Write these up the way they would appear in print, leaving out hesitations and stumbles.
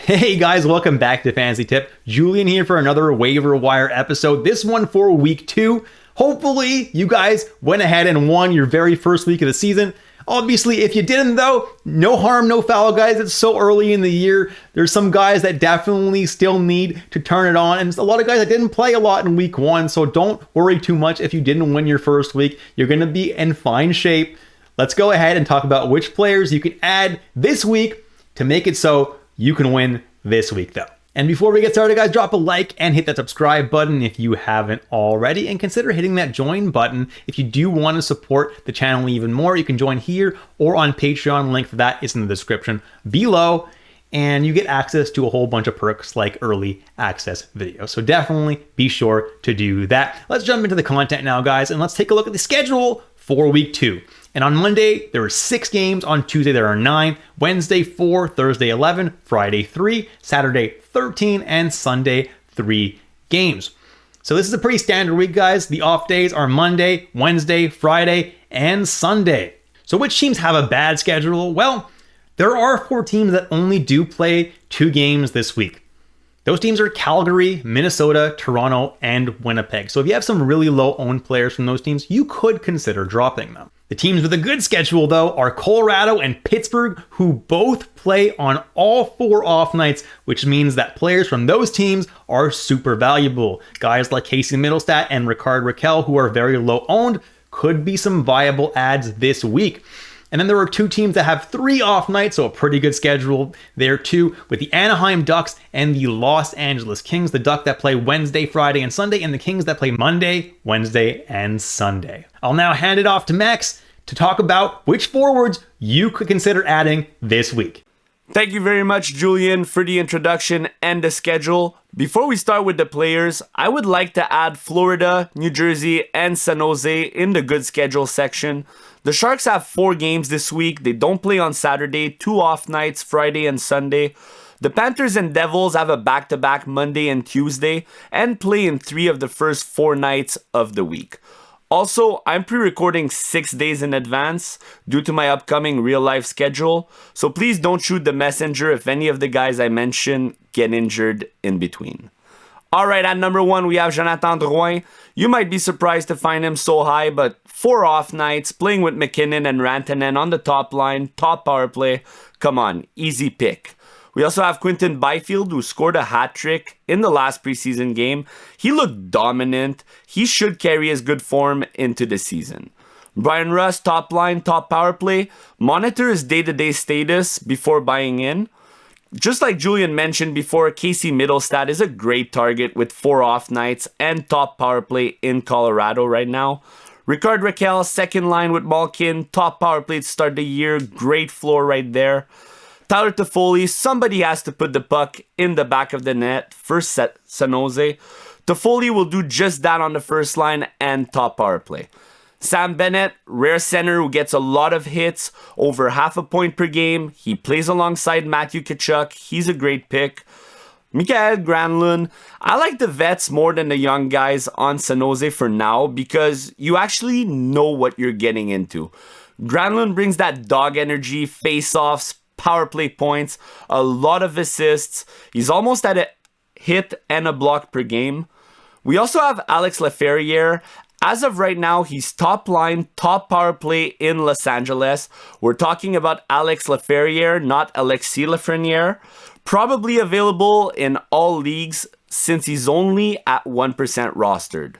Hey guys, welcome back to Fantasy Tip. Julian here for another waiver wire episode. This one for week 2. Hopefully you guys went ahead and won your very first week of the season. Obviously, if you didn't though, no harm, no foul, guys. It's so early in the year. There's some guys that definitely still need to turn it on, and a lot of guys that didn't play a lot in week 1, so don't worry too much if you didn't win your first week. You're going to be in fine shape. Let's go ahead and talk about which players you can add this week to make it so you can win this week though. And before we get started, guys, drop a like and hit that subscribe button if you haven't already, and consider hitting that join button if you do want to support the channel even more. You can join here or on Patreon. Link for that is in the description below, and you get access to a whole bunch of perks like early access videos. So definitely be sure to do that. Let's jump into the content now, guys, and let's take a look at the schedule for week 2. And on Monday, there are 6 games. On Tuesday, there are 9. Wednesday, 4. Thursday, 11. Friday, 3. Saturday, 13. And Sunday, 3 games. So this is a pretty standard week, guys. The off days are Monday, Wednesday, Friday, and Sunday. So which teams have a bad schedule? Well, there are 4 teams that only do play 2 games this week. Those teams are Calgary, Minnesota, Toronto, and Winnipeg. So if you have some really low-owned players from those teams, you could consider dropping them. The teams with a good schedule, though, are Colorado and Pittsburgh, who both play on all 4 off nights, which means that players from those teams are super valuable. Guys like Casey Middlestat and Rickard Rakell, who are very low-owned, could be some viable ads this week. And then there are 2 teams that have 3 off nights, so a pretty good schedule there too, with the Anaheim Ducks and the Los Angeles Kings. The Ducks that play Wednesday, Friday, and Sunday, and the Kings that play Monday, Wednesday, and Sunday. I'll now hand it off to Max to talk about which forwards you could consider adding this week. Thank you very much, Julian, for the introduction and the schedule. Before we start with the players, I would like to add Florida, New Jersey, and San Jose in the good schedule section. The Sharks have 4 games this week. They don't play on Saturday, 2 off nights, Friday and Sunday. The Panthers and Devils have a back-to-back Monday and Tuesday and play in 3 of the first 4 nights of the week. Also, I'm pre-recording 6 days in advance due to my upcoming real-life schedule, so please don't shoot the messenger if any of the guys I mentioned get injured in between. Alright, at number 1, we have Jonathan Drouin. You might be surprised to find him so high, but 4 off nights, playing with McKinnon and Rantanen on the top line, top power play. Come on, easy pick. We also have Quinton Byfield, who scored a hat trick in the last preseason game. He looked dominant. He should carry his good form into the season. Brian Rust, top line, top power play. Monitor his day-to-day status before buying in. Just like Julian mentioned before, Casey Middlestat is a great target with 4 off nights and top power play in Colorado right now. Rickard Rakell, second line with Malkin, top power play to start the year. Great floor right there. Tyler Toffoli, somebody has to put the puck in the back of the net for San Jose. Toffoli will do just that on the first line and top power play. Sam Bennett, rare center who gets a lot of hits, over half a point per game. He plays alongside Matthew Tkachuk. He's a great pick. Mikael Granlund, I like the vets more than the young guys on San Jose for now because you actually know what you're getting into. Granlund brings that dog energy, face-offs, power play points, a lot of assists. He's almost at a hit and a block per game. We also have Alex Laferriere. As of right now, he's top line, top power play in Los Angeles. We're talking about Alex Laferriere, not Alexis Lafreniere. Probably available in all leagues since he's only at 1% rostered.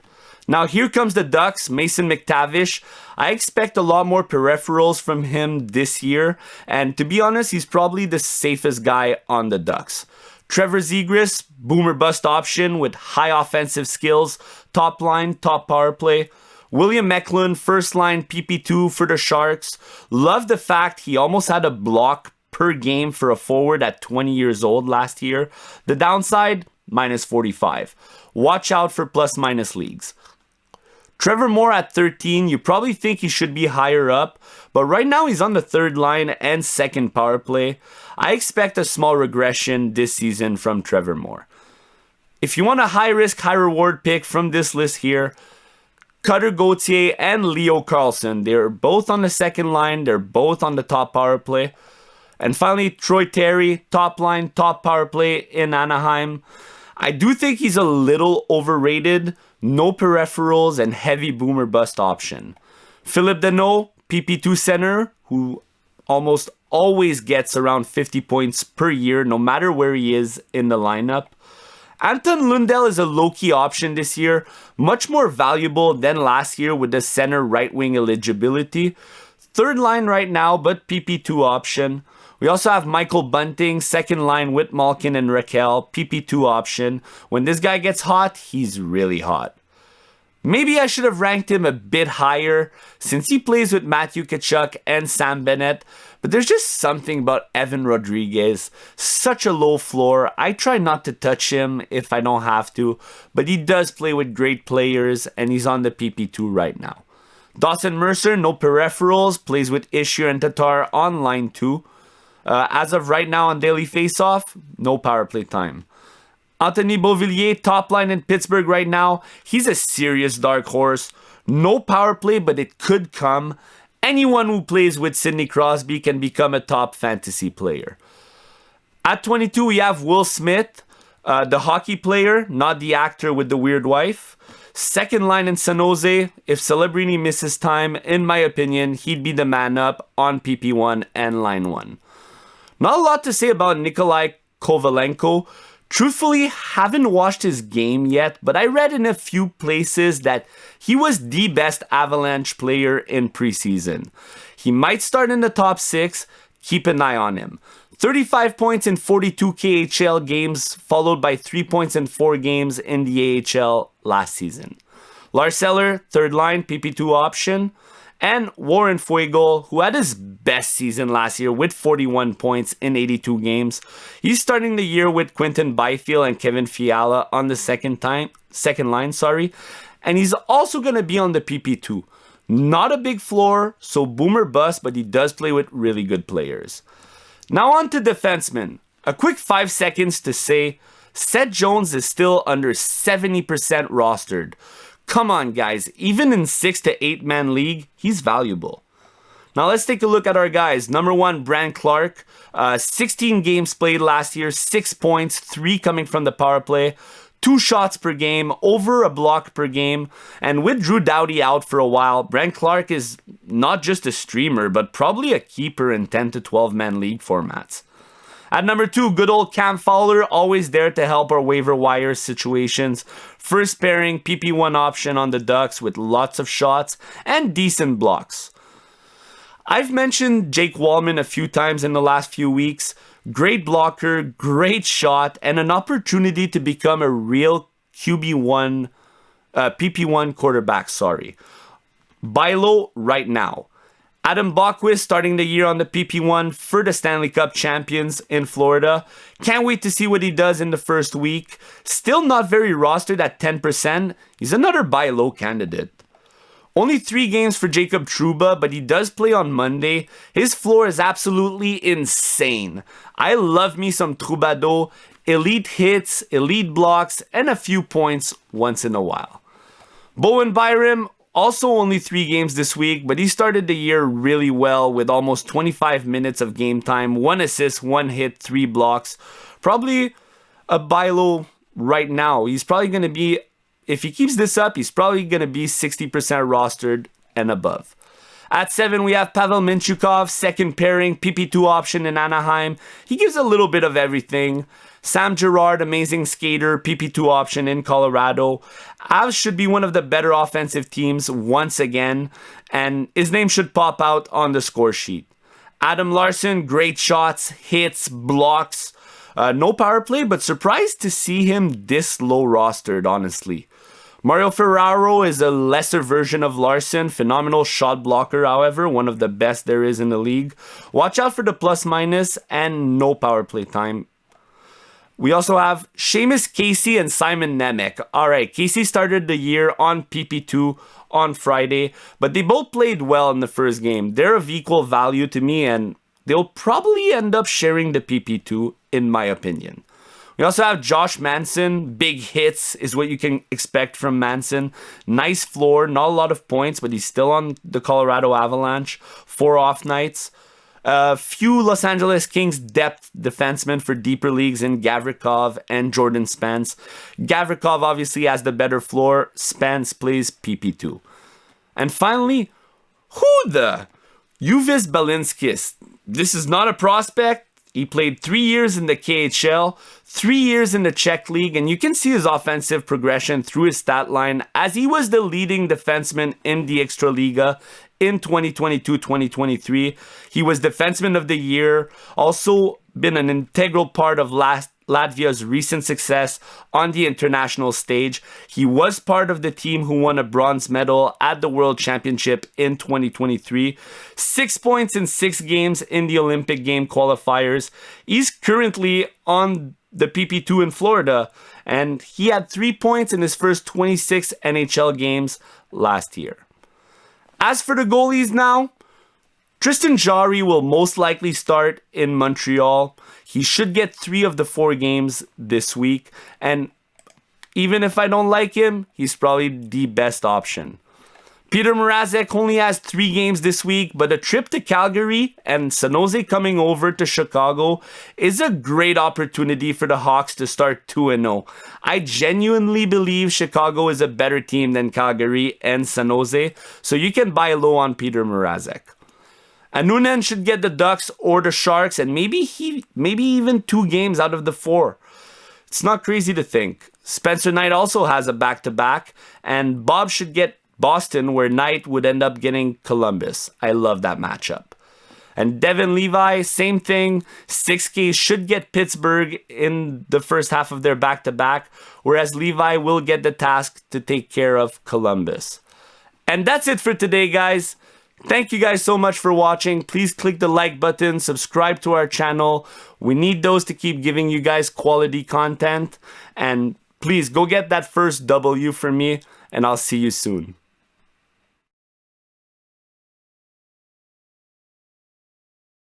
Now here comes the Ducks, Mason McTavish. I expect a lot more peripherals from him this year, and to be honest, he's probably the safest guy on the Ducks. Trevor Zegras, boomer bust option with high offensive skills, top line, top power play. William Eklund, first line PP2 for the Sharks. Love the fact he almost had a block per game for a forward at 20 years old last year. The downside, minus 45. Watch out for plus-minus leagues. Trevor Moore at 13, you probably think he should be higher up, but right now he's on the 3rd line and 2nd power play. I expect a small regression this season from Trevor Moore. If you want a high-risk, high-reward pick from this list here, Cutter Gauthier and Leo Carlsson, they're both on the 2nd line, they're both on the top power play. And finally, Troy Terry, top line, top power play in Anaheim. I do think he's a little overrated, no peripherals, and heavy boomer bust option. Philip Deneau, PP2 center, who almost always gets around 50 points per year, no matter where he is in the lineup. Anton Lundell is a low-key option this year, much more valuable than last year with the center right-wing eligibility. Third line right now, but PP2 option. We also have Michael Bunting, second line with Malkin and Raquel, PP2 option. When this guy gets hot, he's really hot. Maybe I should have ranked him a bit higher since he plays with Matthew Tkachuk and Sam Bennett, but there's just something about Evan Rodriguez. Such a low floor. I try not to touch him if I don't have to, but he does play with great players and he's on the PP2 right now. Dawson Mercer, no peripherals, plays with Ishier and Tatar on line 2. As of right now on Daily Faceoff, no power play time. Anthony Beauvillier, top line in Pittsburgh right now. He's a serious dark horse. No power play, but it could come. Anyone who plays with Sidney Crosby can become a top fantasy player. At 22, we have Will Smith, the hockey player, not the actor with the weird wife. Second line in San Jose. If Celebrini misses time, in my opinion, he'd be the man up on PP1 and line 1. Not a lot to say about Nikolai Kovalenko. Truthfully, haven't watched his game yet, but I read in a few places that he was the best Avalanche player in preseason. He might start in the top 6, keep an eye on him. 35 points in 42 KHL games, followed by 3 points in 4 games in the AHL last season. Lars Eller, third line, PP2 option. And Warren Foegele, who had his best season last year with 41 points in 82 games. He's starting the year with Quinton Byfield and Kevin Fiala on the second line. And he's also going to be on the PP2. Not a big floor, so boomer bust, but he does play with really good players. Now on to defensemen. A quick 5 seconds to say, Seth Jones is still under 70% rostered. Come on, guys. Even in 6 to 8 man league, he's valuable. Now let's take a look at our guys. Number 1, Brant Clark. 16 games played last year, 6 points, 3 coming from the power play, 2 shots per game, over a block per game. And with Drew Doughty out for a while, Brant Clark is not just a streamer, but probably a keeper in 10 to 12 man league formats. At number 2, good old Cam Fowler, always there to help our waiver wire situations. First pairing, PP1 option on the Ducks with lots of shots and decent blocks. I've mentioned Jake Wallman a few times in the last few weeks. Great blocker, great shot, and an opportunity to become a real PP1 quarterback, Buy low right now. Adam Bockwist starting the year on the PP1 for the Stanley Cup champions in Florida. Can't wait to see what he does in the first week. Still not very rostered at 10%. He's another buy low candidate. Only 3 games for Jacob Trouba, but he does play on Monday. His floor is absolutely insane. I love me some Troubadour. Elite hits, elite blocks, and a few points once in a while. Bowen Byram, also only 3 games this week, but he started the year really well with almost 25 minutes of game time, 1 assist, 1 hit, 3 blocks. Probably a buy low right now. He's probably going to be, if he keeps this up, he's probably going to be 60% rostered and above. At 7, we have Pavel Mintyukov, second pairing, PP2 option in Anaheim. He gives a little bit of everything. Sam Girard, amazing skater, PP2 option in Colorado. Avs should be one of the better offensive teams once again, and his name should pop out on the score sheet. Adam Larson, great shots, hits, blocks. No power play, but surprised to see him this low rostered, honestly. Mario Ferraro is a lesser version of Larson. Phenomenal shot blocker, however, one of the best there is in the league. Watch out for the plus minus and no power play time. We also have Seamus Casey and Simon Nemec. Alright, Casey started the year on PP2 on Friday, but they both played well in the first game. They're of equal value to me, and they'll probably end up sharing the PP2, in my opinion. We also have Josh Manson. Big hits is what you can expect from Manson. Nice floor, not a lot of points, but he's still on the Colorado Avalanche. 4 off nights. A few Los Angeles Kings depth defensemen for deeper leagues in Gavrikov and Jordan Spence. Gavrikov obviously has the better floor. Spence plays PP2. And finally, who the? Juvis Balinskis. This is not a prospect. He played 3 years in the KHL, 3 years in the Czech League, and you can see his offensive progression through his stat line as he was the leading defenseman in the Extraliga in 2022-2023. He was Defenseman of the Year, also been an integral part of Latvia's recent success on the international stage. He was part of the team who won a bronze medal at the World Championship in 2023. 6 points in 6 games in the Olympic game qualifiers. He's currently on the PP2 in Florida, and he had 3 points in his first 26 NHL games last year. As for the goalies now, Tristan Jarry will most likely start in Montreal. He should get 3 of the 4 games this week. And even if I don't like him, he's probably the best option. Peter Mrazek only has 3 games this week, but a trip to Calgary and San Jose coming over to Chicago is a great opportunity for the Hawks to start 2-0. I genuinely believe Chicago is a better team than Calgary and San Jose, so you can buy low on Peter Mrazek. Anunen should get the Ducks or the Sharks, and maybe even 2 games out of the 4. It's not crazy to think. Spencer Knight also has a back-to-back, and Bob should get Boston, where Knight would end up getting Columbus. I love that matchup. And Devin Levi, same thing. 6K should get Pittsburgh in the first half of their back-to-back, whereas Levi will get the task to take care of Columbus. And that's it for today, guys. Thank you guys so much for watching. Please click the like button, subscribe to our channel. We need those to keep giving you guys quality content. And please go get that first W for me, and I'll see you soon.